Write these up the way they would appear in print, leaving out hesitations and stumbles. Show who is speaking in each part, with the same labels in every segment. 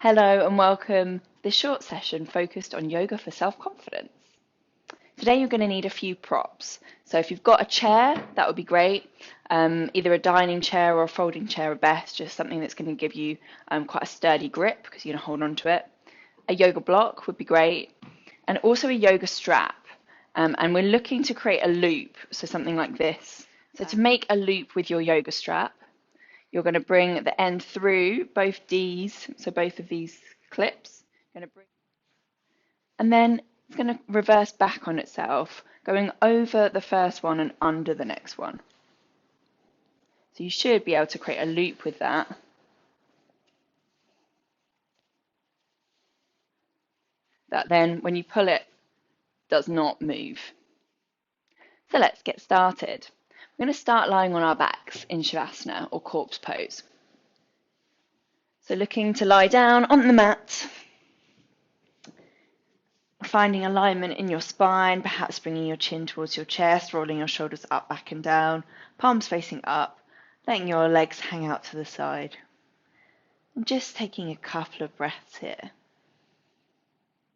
Speaker 1: Hello and welcome to this short session focused on yoga for self-confidence. Today you're going to need a few props. So if you've got a chair, that would be great. Either a dining chair or a folding chair are best, just something that's going to give you quite a sturdy grip because you're going to hold on to it. A yoga block would be great. And also a yoga strap. And we're looking to create a loop, so something like this. So to make a loop with your yoga strap, you're going to bring the end through both Ds, so both of these clips, and then it's going to reverse back on itself, going over the first one and under the next one. So you should be able to create a loop with that. That then, when you pull it, does not move. So let's get started. We're going to start lying on our backs in Shavasana or corpse pose. So looking to lie down on the mat, finding alignment in your spine, perhaps bringing your chin towards your chest, rolling your shoulders up, back and down, palms facing up, letting your legs hang out to the side. And just taking a couple of breaths here.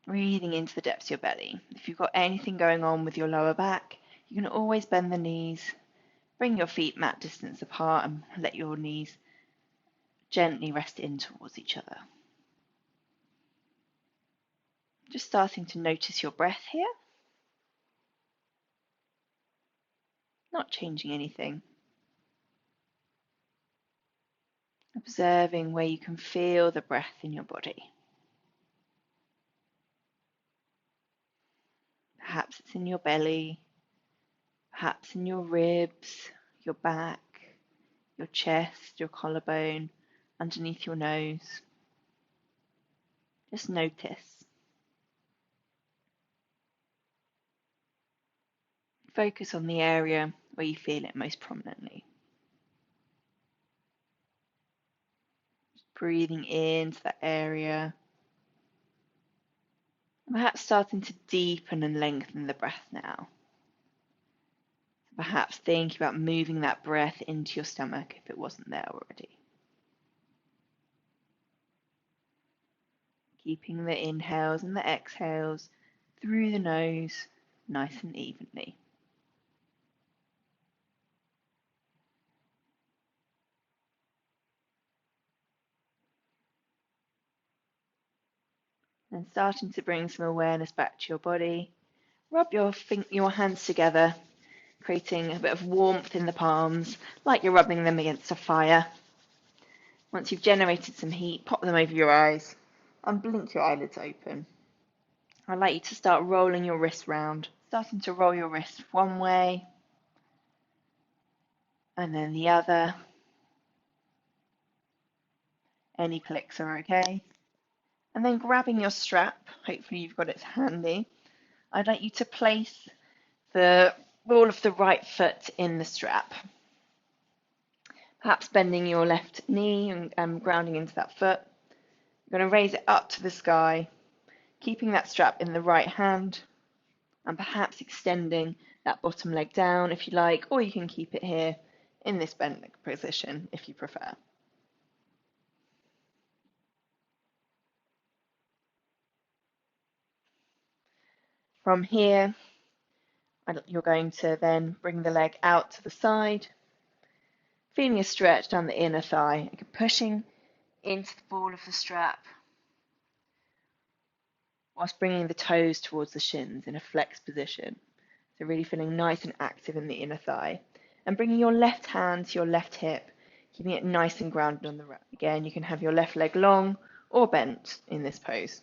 Speaker 1: Breathing into the depths of your belly. If you've got anything going on with your lower back, you can always bend the knees, bring your feet mat distance apart and let your knees gently rest in towards each other. Just starting to notice your breath here. Not changing anything. Observing where you can feel the breath in your body. Perhaps it's in your belly, perhaps in your ribs, your back, your chest, your collarbone, underneath your nose. Just notice. Focus on the area where you feel it most prominently. Just breathing into that area. Perhaps starting to deepen and lengthen the breath now. Perhaps thinking about moving that breath into your stomach if it wasn't there already. Keeping the inhales and the exhales through the nose nice and evenly. And starting to bring some awareness back to your body. Rub your hands together, creating a bit of warmth in the palms, like you're rubbing them against a fire. Once you've generated some heat, pop them over your eyes and blink your eyelids open. I'd like you to start rolling your wrists round, starting to roll your wrists one way and then the other. Any clicks are okay. And then grabbing your strap, hopefully you've got it handy, I'd like you to place the ball of the right foot in the strap. Perhaps bending your left knee and grounding into that foot. You're going to raise it up to the sky, keeping that strap in the right hand, and perhaps extending that bottom leg down if you like, or you can keep it here in this bent leg position if you prefer. From here, you're going to then bring the leg out to the side, feeling a stretch down the inner thigh, pushing into the ball of the strap, whilst bringing the toes towards the shins in a flexed position. So really feeling nice and active in the inner thigh. And bringing your left hand to your left hip, keeping it nice and grounded on the ground. Again, you can have your left leg long or bent in this pose.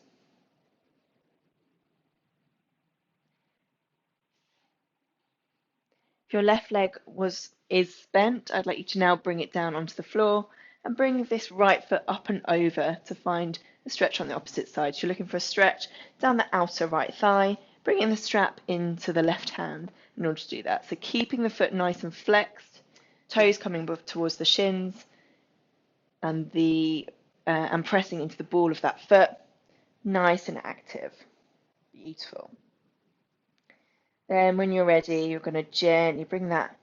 Speaker 1: If your left leg is bent, I'd like you to now bring it down onto the floor and bring this right foot up and over to find a stretch on the opposite side. So you're looking for a stretch down the outer right thigh, bringing the strap into the left hand in order to do that. So keeping the foot nice and flexed, toes coming towards the shins, and pressing into the ball of that foot, nice and active. Beautiful. Then when you're ready, you're going to gently bring that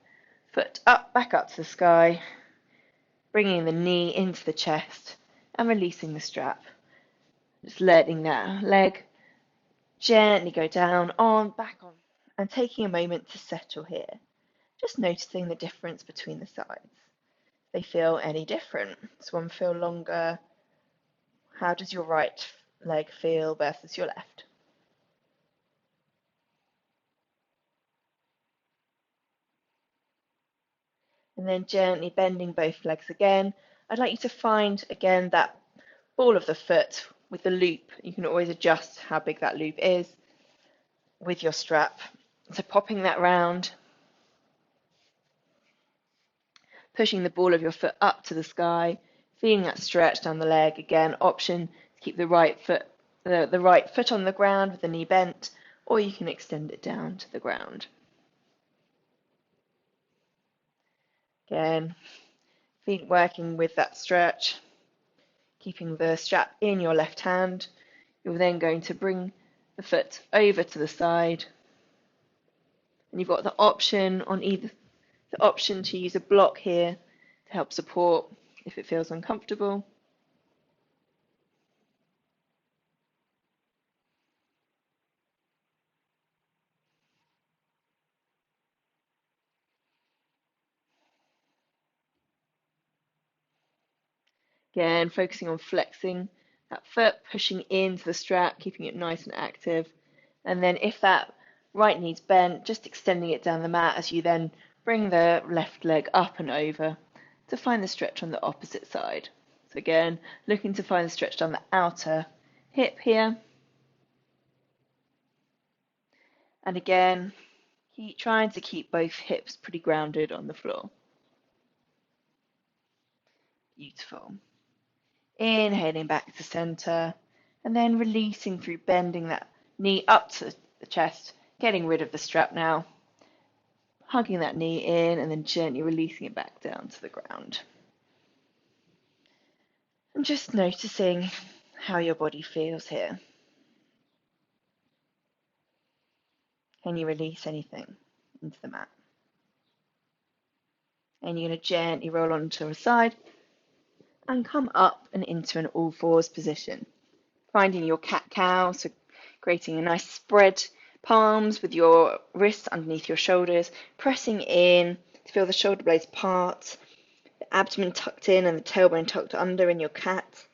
Speaker 1: foot up, back up to the sky, bringing the knee into the chest and releasing the strap. Just letting that leg gently go down, on, back on, and taking a moment to settle here. Just noticing the difference between the sides. They feel any different? Does one feel longer? How does your right leg feel versus your left? And then gently bending both legs again. I'd like you to find again that ball of the foot with the loop. You can always adjust how big that loop is with your strap. So popping that round, pushing the ball of your foot up to the sky, feeling that stretch down the leg. Again, option to keep the right foot on the ground with the knee bent, or you can extend it down to the ground. Again, feet working with that stretch, keeping the strap in your left hand. You're then going to bring the foot over to the side, and you've got the option to use a block here to help support if it feels uncomfortable. Again, focusing on flexing that foot, pushing into the strap, keeping it nice and active. And then if that right knee's bent, just extending it down the mat as you then bring the left leg up and over to find the stretch on the opposite side. So again, looking to find the stretch down the outer hip here. And again, trying to keep both hips pretty grounded on the floor. Beautiful. Inhaling back to center, and then releasing through bending that knee up to the chest, getting rid of the strap now, hugging that knee in, and then gently releasing it back down to the ground. And just noticing how your body feels here. Can you release anything into the mat? And you're going to gently roll onto a side and come up and into an all fours position. Finding your cat-cow, so creating a nice spread palms with your wrists underneath your shoulders, pressing in to feel the shoulder blades part, the abdomen tucked in and the tailbone tucked under in your cat.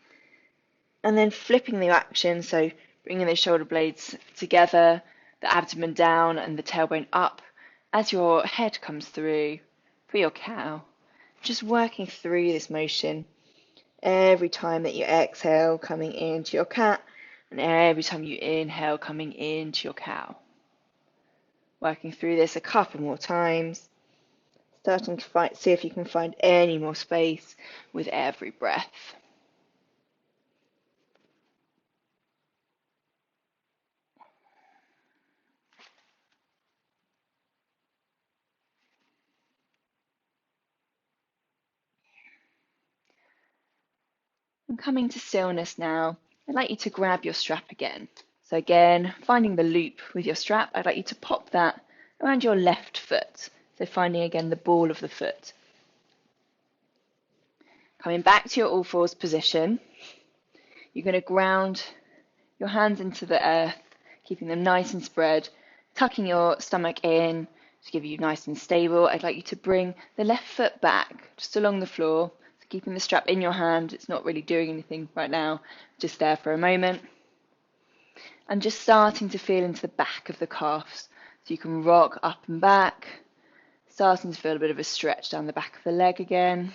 Speaker 1: And then flipping the action, so bringing the shoulder blades together, the abdomen down and the tailbone up as your head comes through for your cow. Just working through this motion every time that you exhale, coming into your cat, and every time you inhale, coming into your cow. Working through this a couple more times, starting to see if you can find any more space with every breath. And coming to stillness now, I'd like you to grab your strap again. So again, finding the loop with your strap, I'd like you to pop that around your left foot. So finding again the ball of the foot. Coming back to your all fours position, you're going to ground your hands into the earth, keeping them nice and spread, tucking your stomach in to give you nice and stable. I'd like you to bring the left foot back just along the floor, so keeping the strap in your hand. It's not really doing anything right now, just there for a moment. And just starting to feel into the back of the calves, so you can rock up and back, starting to feel a bit of a stretch down the back of the leg again.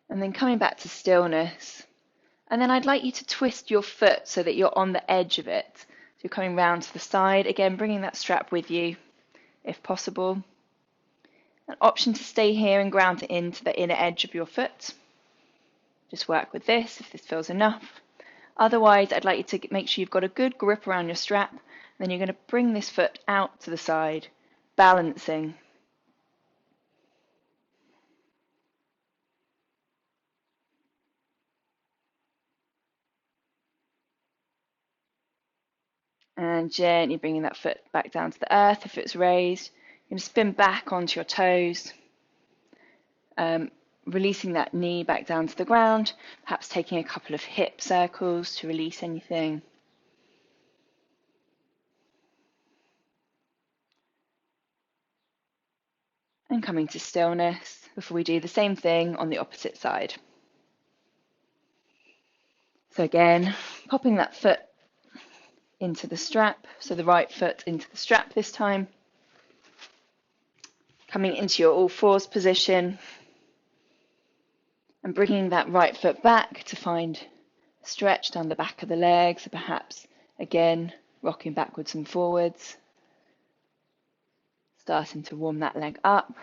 Speaker 1: And then coming back to stillness. And then I'd like you to twist your foot so that you're on the edge of it. So you're coming round to the side, again bringing that strap with you if possible. An option to stay here and ground it into the inner edge of your foot. Just work with this if this feels enough. Otherwise, I'd like you to make sure you've got a good grip around your strap. Then you're going to bring this foot out to the side, balancing. And gently bringing that foot back down to the earth if it's raised. You're going to spin back onto your toes. releasing that knee back down to the ground, perhaps taking a couple of hip circles to release anything. And coming to stillness before we do the same thing on the opposite side. So again, popping that foot into the strap, so the right foot into the strap this time. Coming into your all fours position and bringing that right foot back to find a stretch down the back of the legs, so perhaps again rocking backwards and forwards, starting to warm that leg up.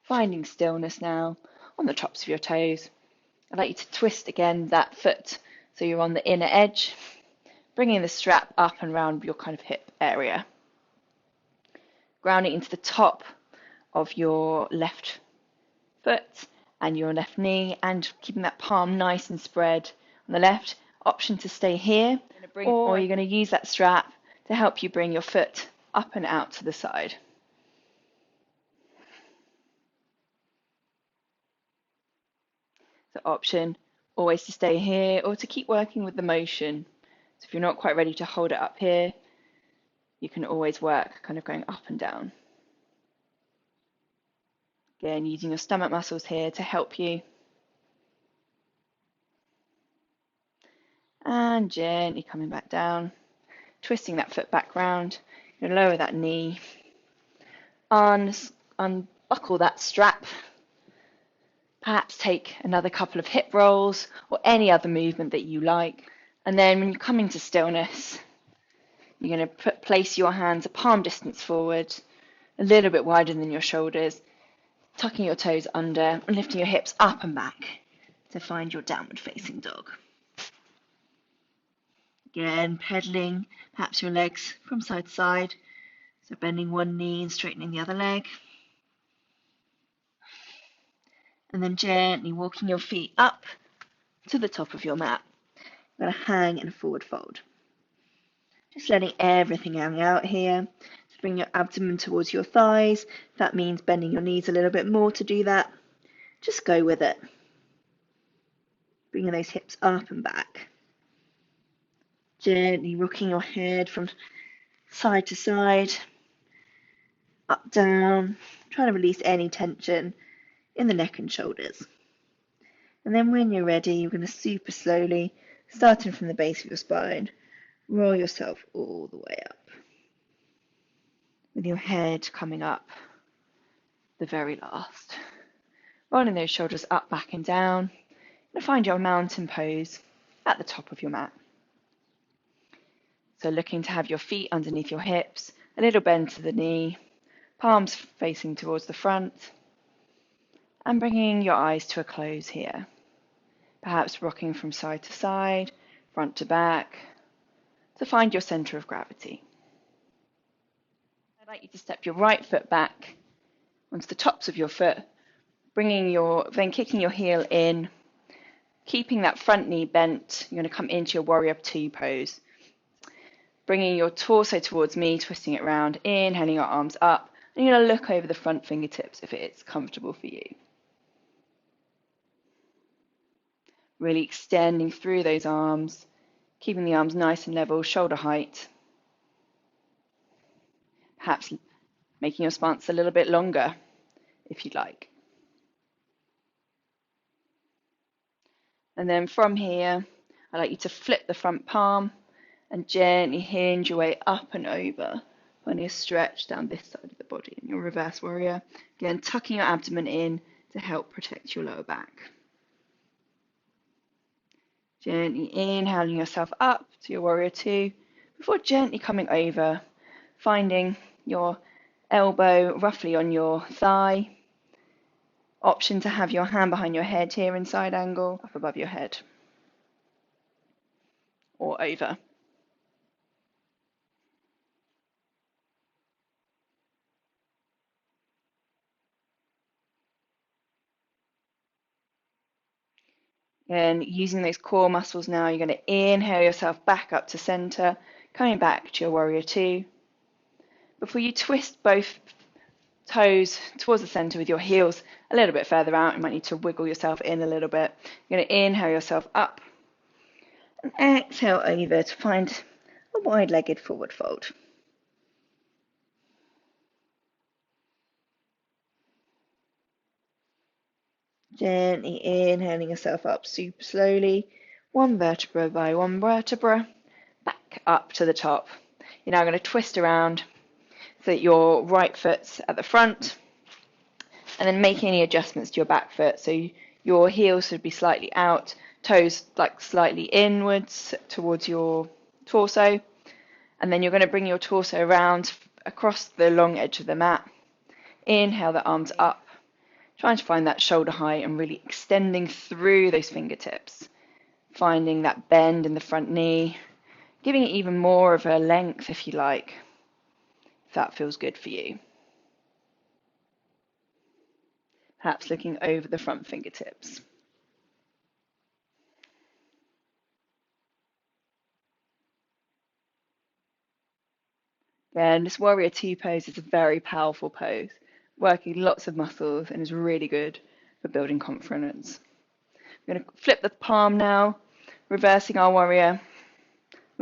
Speaker 1: Finding stillness now on the tops of your toes. I'd like you to twist again that foot so you're on the inner edge, bringing the strap up and around your kind of hip area. Grounding into the top of your left foot and your left knee, and keeping that palm nice and spread on the left. Option to stay here, or you're going to use that strap to help you bring your foot up and out to the side. So option always to stay here or to keep working with the motion. So if you're not quite ready to hold it up here, you can always work kind of going up and down. Again, using your stomach muscles here to help you. And gently coming back down, twisting that foot back round. You're going to lower that knee, unbuckle that strap. Perhaps take another couple of hip rolls or any other movement that you like. And then when you come into stillness, you're going to place your hands a palm distance forward, a little bit wider than your shoulders, tucking your toes under and lifting your hips up and back to find your downward facing dog. Again, pedaling perhaps your legs from side to side, so bending one knee and straightening the other leg. And then gently walking your feet up to the top of your mat. You're going to hang in a forward fold. Just letting everything hang out here. So bring your abdomen towards your thighs. That means bending your knees a little bit more to do that. Just go with it. Bringing those hips up and back. Gently rocking your head from side to side, up, down, trying to release any tension in the neck and shoulders. And then when you're ready, you're going to super slowly, starting from the base of your spine, roll yourself all the way up, with your head coming up the very last. Rolling those shoulders up, back and down. You're going to find your mountain pose at the top of your mat. So looking to have your feet underneath your hips, a little bend to the knee, palms facing towards the front, and bringing your eyes to a close here. Perhaps rocking from side to side, front to back, to find your center of gravity. I'd like you to step your right foot back onto the tops of your foot, then kicking your heel in, keeping that front knee bent. You're going to come into your warrior two pose. Bringing your torso towards me, twisting it around, inhaling your arms up, and you're going to look over the front fingertips if it's comfortable for you. Really extending through those arms, keeping the arms nice and level, shoulder height. Perhaps making your stance a little bit longer if you'd like. And then from here, I'd like you to flip the front palm and gently hinge your way up and over, finding a stretch down this side of the body in your reverse warrior. Again, tucking your abdomen in to help protect your lower back. Gently inhaling yourself up to your warrior two, before gently coming over, finding your elbow roughly on your thigh. Option to have your hand behind your head here in side angle, up above your head, or over. And using those core muscles now, you're going to inhale yourself back up to center, coming back to your warrior two. Before you twist both toes towards the center with your heels a little bit further out. You might need to wiggle yourself in a little bit. You're going to inhale yourself up and exhale over to find a wide-legged forward fold. Gently inhaling yourself up super slowly, one vertebra by one vertebra, back up to the top. You're now going to twist around so that your right foot's at the front, and then make any adjustments to your back foot. So your heels should be slightly out, toes like slightly inwards towards your torso, and then you're going to bring your torso around across the long edge of the mat. Inhale the arms up, trying to find that shoulder height and really extending through those fingertips, finding that bend in the front knee, giving it even more of a length if you like, if that feels good for you. Perhaps looking over the front fingertips. Then this warrior two pose is a very powerful pose, working lots of muscles and is really good for building confidence. We're going to flip the palm now, reversing our warrior,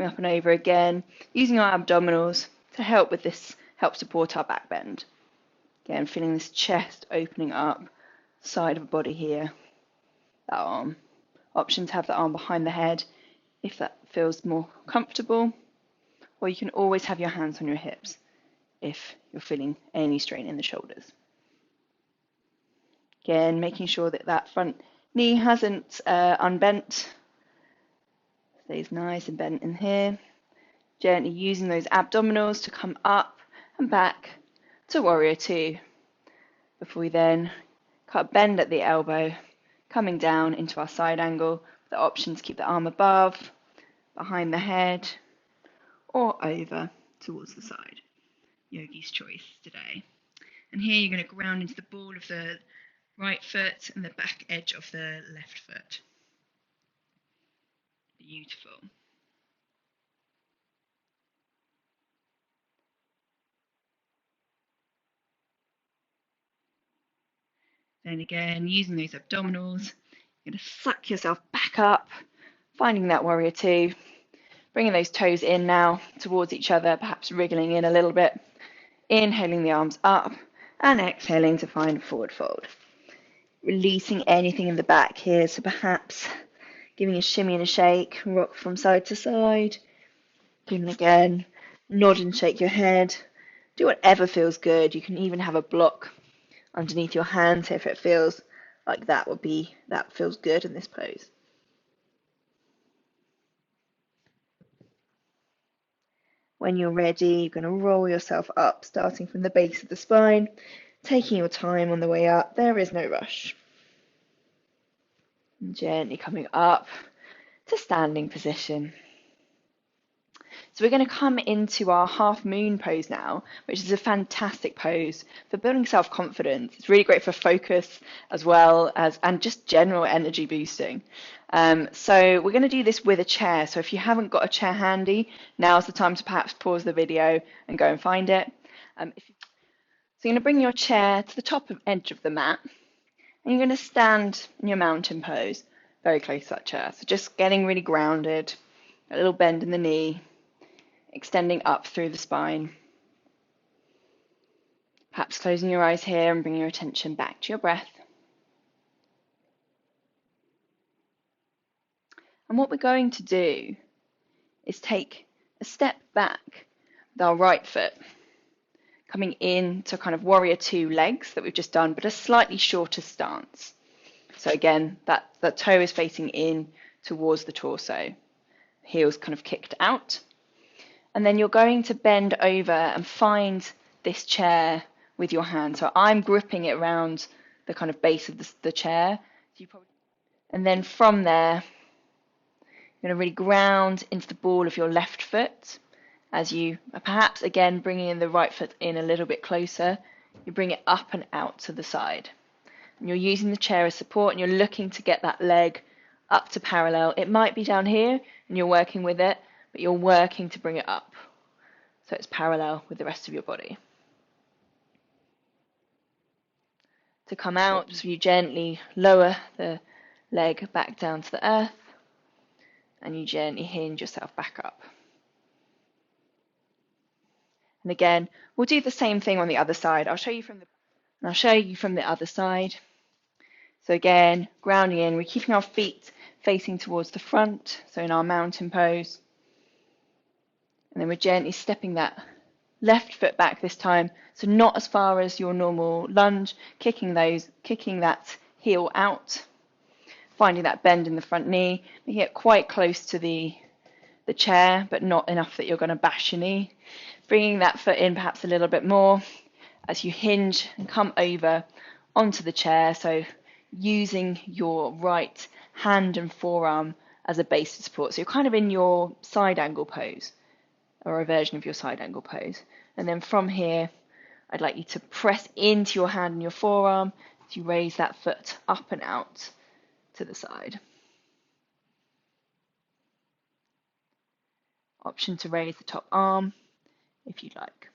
Speaker 1: up and over again, using our abdominals to help with this, help support our back bend. Again, feeling this chest opening up, side of the body here, that arm. Option to have the arm behind the head if that feels more comfortable, or you can always have your hands on your hips if you're feeling any strain in the shoulders. Again, making sure that that front knee hasn't unbent, stays nice and bent in here. Gently using those abdominals to come up and back to warrior two, before we then bend at the elbow, coming down into our side angle. The option to keep the arm above, behind the head, or over towards the side. Yogi's choice today. And here you're going to ground into the ball of the right foot and the back edge of the left foot. Beautiful. Then again, using those abdominals, you're going to suck yourself back up, finding that warrior two, bringing those toes in now towards each other, perhaps wriggling in a little bit, inhaling the arms up and exhaling to find forward fold. Releasing anything in the back here, so perhaps giving a shimmy and a shake, rock from side to side, and again, nod and shake your head, do whatever feels good. You can even have a block underneath your hands if it feels like that feels good in this pose. When you're ready, you're going to roll yourself up, starting from the base of the spine, taking your time on the way up. There is no rush. And gently coming up to standing position. So we're going to come into our half moon pose now, which is a fantastic pose for building self-confidence. It's really great for focus as well as, and just general energy boosting. So we're going to do this with a chair. So if you haven't got a chair handy, now's the time to perhaps pause the video and go and find it. So you're going to bring your chair to the top edge of the mat, and you're going to stand in your mountain pose, very close to that chair. So just getting really grounded, a little bend in the knee, extending up through the spine. Perhaps closing your eyes here and bringing your attention back to your breath. And what we're going to do is take a step back with our right foot, coming in to kind of warrior two legs that we've just done, but a slightly shorter stance. So again, that toe is facing in towards the torso, heels kind of kicked out. And then you're going to bend over and find this chair with your hand. So I'm gripping it around the kind of base of the chair. And then from there, you're going to really ground into the ball of your left foot. As you perhaps again bringing in the right foot in a little bit closer, you bring it up and out to the side. And you're using the chair as support, and you're looking to get that leg up to parallel. It might be down here and you're working with it, but you're working to bring it up so it's parallel with the rest of your body. to come out. So you gently lower the leg back down to the earth and you gently hinge yourself back up. And again, we'll do the same thing on the other side. I'll show you from the other side. So again, grounding in, we're keeping our feet facing towards the front, so in our mountain pose. And then we're gently stepping that left foot back this time, so not as far as your normal lunge, kicking that heel out, finding that bend in the front knee, making it quite close to the chair, but not enough that you're going to bash your knee. Bringing that foot in perhaps a little bit more as you hinge and come over onto the chair, so using your right hand and forearm as a base to support. So you're kind of in your side angle pose, or a version of your side angle pose. And then from here, I'd like you to press into your hand and your forearm as you raise that foot up and out to the side. Option to raise the top arm if you'd like.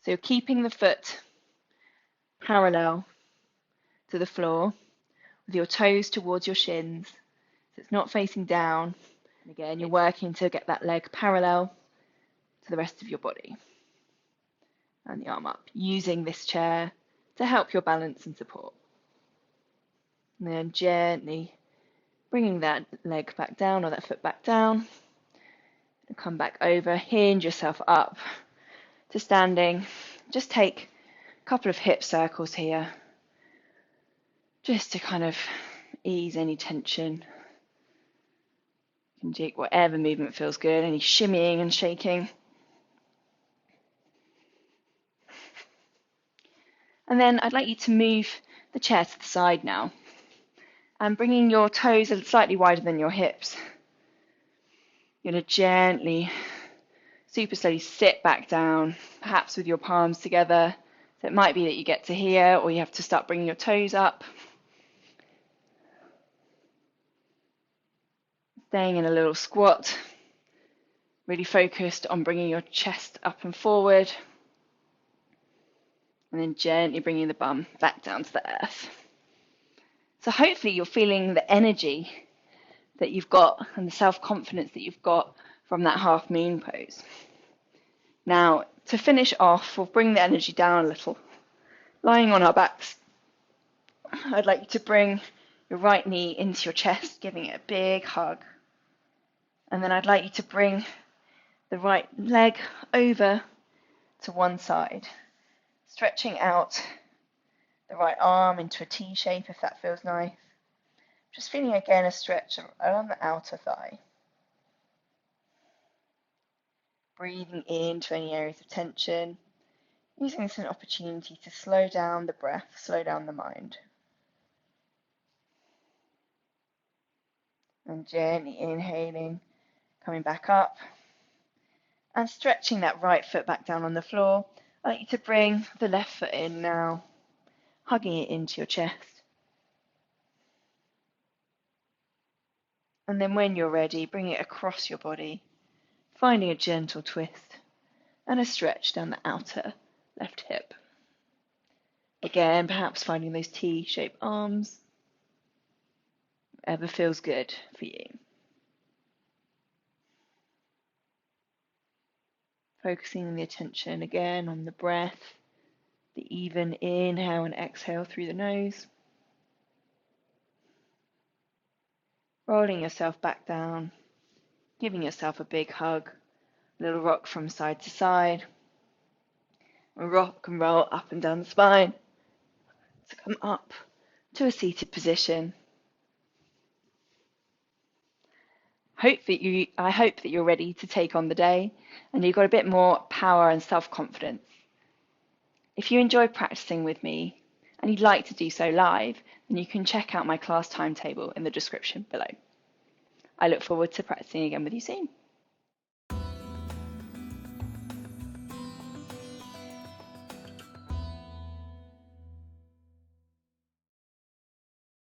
Speaker 1: So you're keeping the foot parallel to the floor with your toes towards your shins, so it's not facing down. And again, you're working to get that leg parallel to the rest of your body. And the arm up, using this chair to help your balance and support. And then gently bringing that leg back down or that foot back down. And come back over, hinge yourself up to standing. Just take a couple of hip circles here, just to kind of ease any tension. You can do whatever movement feels good, any shimmying and shaking. And then I'd like you to move the chair to the side now, and bringing your toes slightly wider than your hips. You're going to gently, super slowly sit back down, perhaps with your palms together. So it might be that you get to here, or you have to start bringing your toes up. Staying in a little squat, really focused on bringing your chest up and forward. And then gently bringing the bum back down to the earth. So hopefully you're feeling the energy that you've got and the self-confidence that you've got from that half moon pose. Now, to finish off, we'll bring the energy down a little. Lying on our backs, I'd like you to bring your right knee into your chest, giving it a big hug. And then I'd like you to bring the right leg over to one side, stretching out the right arm into a T shape if that feels nice. Just feeling again a stretch around the outer thigh. Breathing into any areas of tension. Using this as an opportunity to slow down the breath, slow down the mind. And gently inhaling, coming back up. And stretching that right foot back down on the floor. I'd like you to bring the left foot in now, hugging it into your chest. And then when you're ready, bring it across your body, finding a gentle twist and a stretch down the outer left hip. Again, perhaps finding those T-shaped arms, whatever feels good for you. Focusing the attention again on the breath, the even inhale and exhale through the nose. Rolling yourself back down, giving yourself a big hug, a little rock from side to side. Rock and roll up and down the spine. So come up to a seated position. I hope that you're ready to take on the day and you've got a bit more power and self-confidence. If you enjoy practicing with me and you'd like to do so live, then you can check out my class timetable in the description below. I look forward to practicing again with you soon.